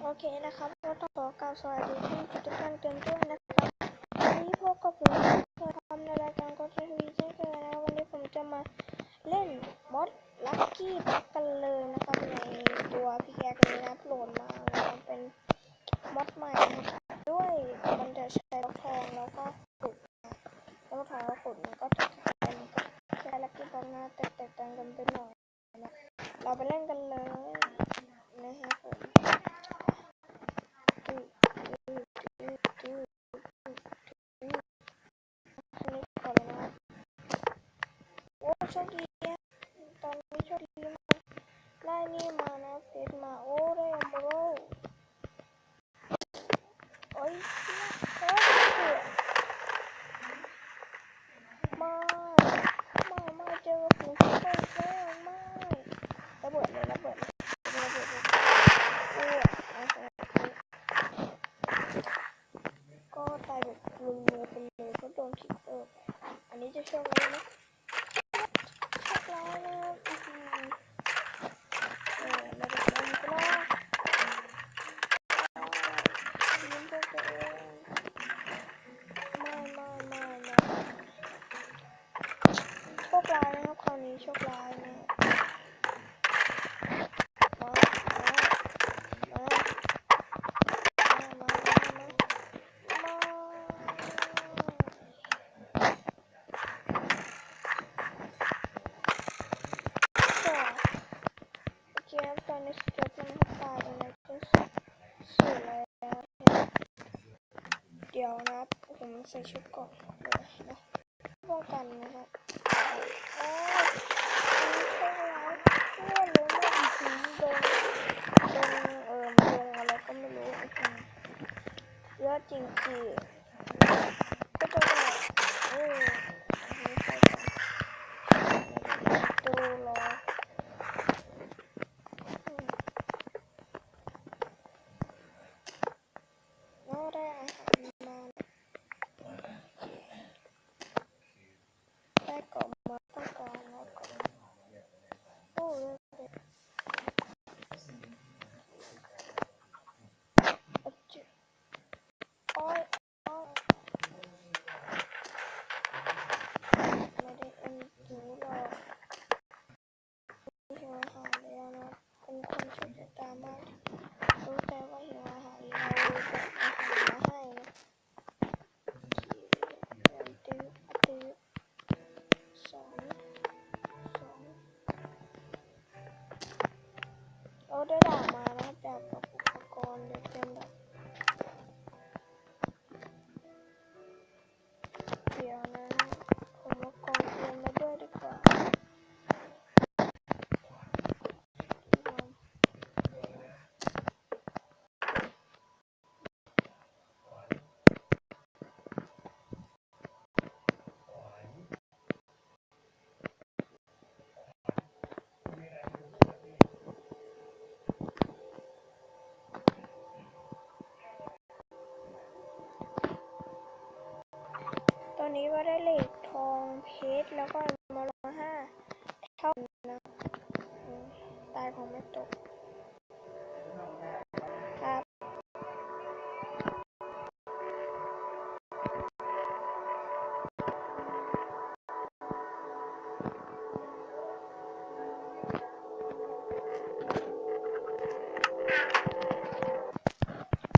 โอเคนะครับก็ต้องขอกล่าวสวัสดีทุกท่านกันด้วยนะครับวันนี้พบกับผมทำในรายการก็ทีวีเช่นเคยนะวันนี้ผมจะมาเล่นมอดลัคกี้บ็อกกันเลยนะครับในตัวพี่แกนี้นะโหลดมานะครับเป็นมอดใหม่ด้วยมันจะใช้ทองแล้วก็ขุดแล้วทองแล้วขุดมันก็จะเป็นแค่ลัคกี้บ็อกนะแตกต่างกันไปหน่อยนะเราไปเล่นกันเลยนะครับผมโชคดีตอนนี้โชคดีมากได้นี่มานะเฟสมาโอ้ได้อัมโบโรโอ้ยไม่เจอฝูงซุปเปอร์แล้วไม่ระเบิดเลยก็ตายแบบรัวๆไปเลยเพราะโดนคิปเปอร์อันนี้จะโชคดีนะโชคร้ายนะมาดูกันก็ได้ยิ้มตัวเองไม่โชคร้ายนะครับคราวนี้โชคร้ายนะตอนนี้สเก็ตมันตายไปแล้วก็สุดแล้วเดี๋ยวนะผมใส่ชุดก่อนเลยนะป้องกันนะครับโอ้ยโชคร้ายเลื่อนเลยไม่ถึงโดนอะไรก็ไม่รู้เยอะจริงๆก็จะไม่ใช่ดูรอได้อาหารมาได้กล่องมาต้องการแล้วกล่องโอ้ยโอ้ยไม่ได้เอ็นดูหรอกหิวอาหารแล้วนะเป็นคนชอบตามากรู้ใจว่าหิวอาหารเราจะอาหารมาให้นะตื้อสองเราได้ดาบมานะดาบกับอุปกรณ์เดี๋ยวเตรียมแบบเดี๋ยวนะผมเอากองเตรียมมาด้วยดีกว่าตอนนี้ก็ได้เหล็กทองเพชรแล้วก็มาลง5เท่านะตายของไม่ตกครับ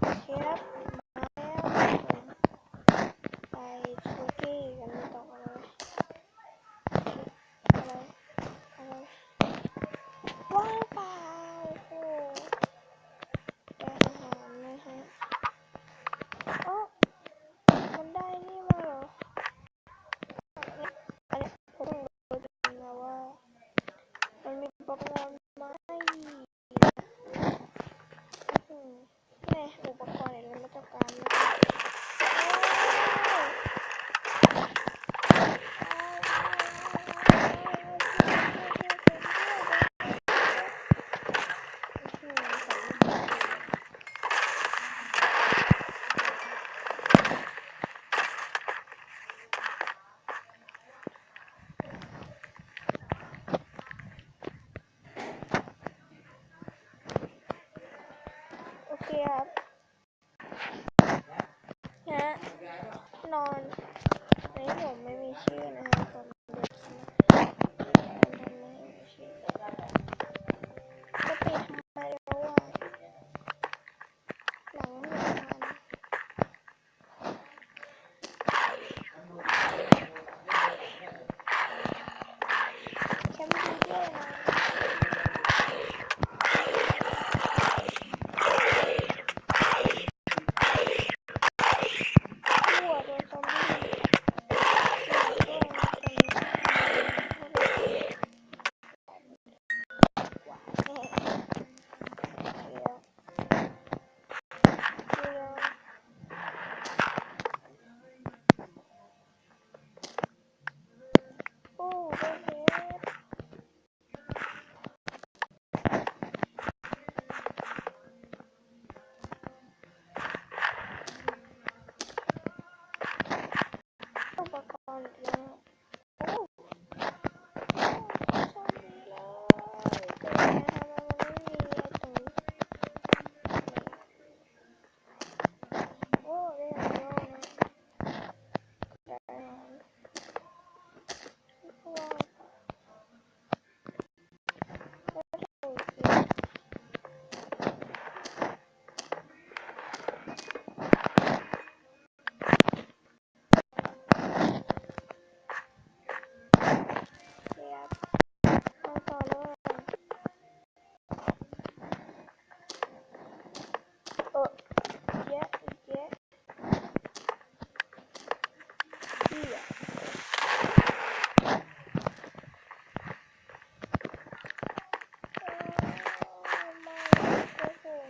โอเคครับมาแล้วไปทุกที่กันต่อเลยอะไรว่างเปล่า ครับนะนอนอันนี้ผมไม่มีชื่อนะครับผมเด็กทำไม่มีชื่อจะปิดทำไมแล้วอ่ะหลังไม่ทันแค่ไม่ดีด้วยนะหัวโดนซอมบี้ด้วยนะตอนนี้โอ้ได้เพชรอุปกรณ์เยอะโอ้โชคดีเลยแต่ทำไมมันไม่มีไอ้ตรงนี้โอ้ได้อย่างเดียวนะได้ว้าวเรียบมาต่อเลยเยอะอีกเยอะเหี้ยไม่ครับผม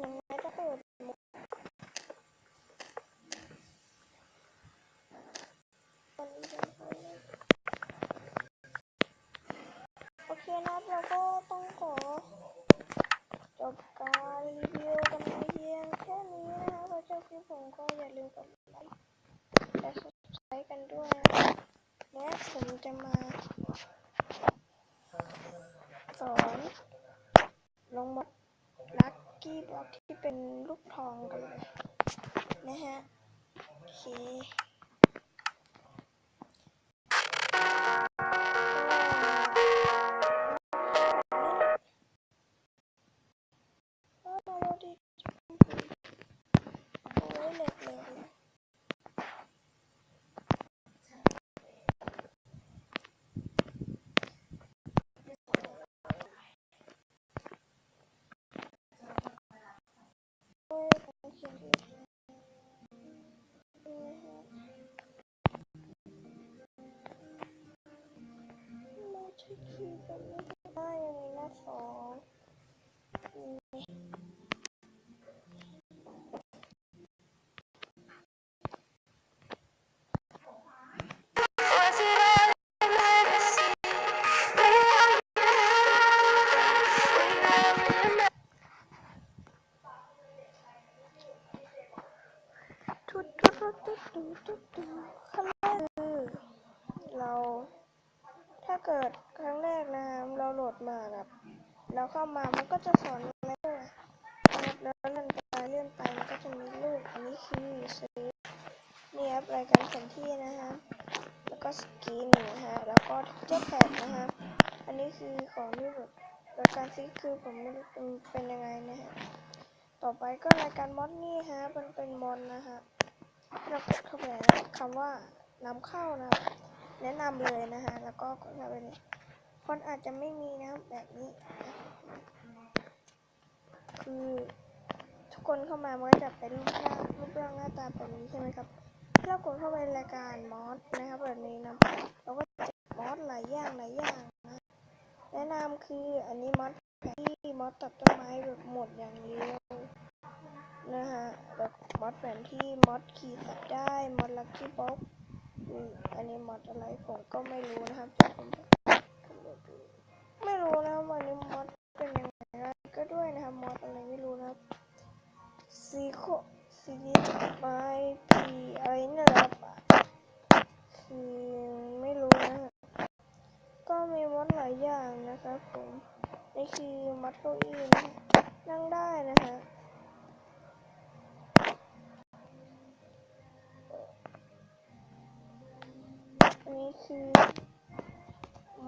ยังไงก็เปิดวันนี้เป็นคนโอเคนะครับเราก็ต้องขอจบการรีวิวกันในเพียงแค่นี้นะครับถ้าชอบคลิปผมก็อย่าลืมกดไลค์และ subscribe กันด้วยนะและผมจะมาสอนลงมดลัคกี้บล็อกที่เป็นลูกทองกันเลยนะฮะโอเคก็มาโรดีโอ้ยเหล็กเลยโอ้ยผมเขียนผิดนะฮะไม่ใช่คีย์แบบนี้ได้ยังมีหน้าสองทุดทุดทุดทุดทุดทุดขั้นแรกคือเราถ้าเกิดครั้งแรกนะครับเราโหลดมาครับเราเข้ามามันก็จะสอนอะไรด้วยนะครับแล้วเลื่อนไปมันก็จะมีรูปอันนี้คือซื้อนี่ครับรายการแผนที่นะครับแล้วก็สกีนนะฮะแล้วก็เจ้าแพดนะครับอันนี้คือของที่แบบรายการซีคือผมไม่รู้เป็นยังไงนะฮะต่อไปก็รายการมอดนี่ฮะมันเป็นมอดนะฮะเรากดเข้าไปนะคำว่านำเข้านะครับแนะนำเลยนะฮะแล้วก็กดเข้าไปเลยคนอาจจะไม่มีนะแบบนี้คือทุกคนเข้ามามันก็จะเป็นรูปร่างหน้าตาแบบนี้ใช่ไหมครับถ้าเรากดเข้าไปรายการมอสนะครับแบบนี้นะเราก็จะมอสหลายอย่างนะแนะนำคืออันนี้มอสที่มอสตัดต้นไม้แบบหมดอย่างเดียวนะฮะแล้วมอสแผนที่มอสขี่สัตว์ได้มอสลัคกี้บ็อก อันนี้มอดอะไรผมก็ไม่รู้นะครับแต่ผมไม่รู้นะวันนี้มอดเป็นยังไงนะก็ด้วยนะครับมอดอะไรไม่รู้นะครับซีโคซีไมพีอะไรนี่แหละคือไม่รู้นะก็มีมอดหลายอย่างนะครับผมนี่คือมอดเก้าอี้นะนั่งได้นะฮะอันนี้คือ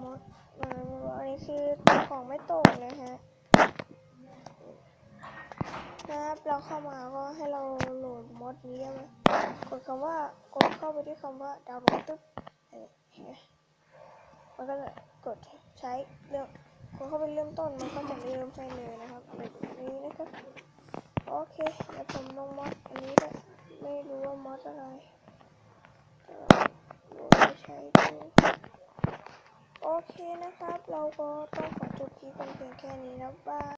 มอดอะไรไม่รู้อันนี้คือของไม่ตกนะฮะนะครับเราเข้ามาก็ให้เราโหลดมอดนี้มากดเข้าไปที่คำว่าดาวน์โหลดตึ๊บมันก็จะกดใช้เรื่องกดเข้าไปเริ่มต้นมันก็จะเริ่มให้เลยนะครับแบบนี้นะครับโอเคเดี๋ยวผมลงมอดอันนี้ได้ไม่รู้ว่ามอดอะไรใช้ดูโอเคนะครับเราก็ต้องขอจบคลิปกันเพียงแค่นี้นะบ๊าย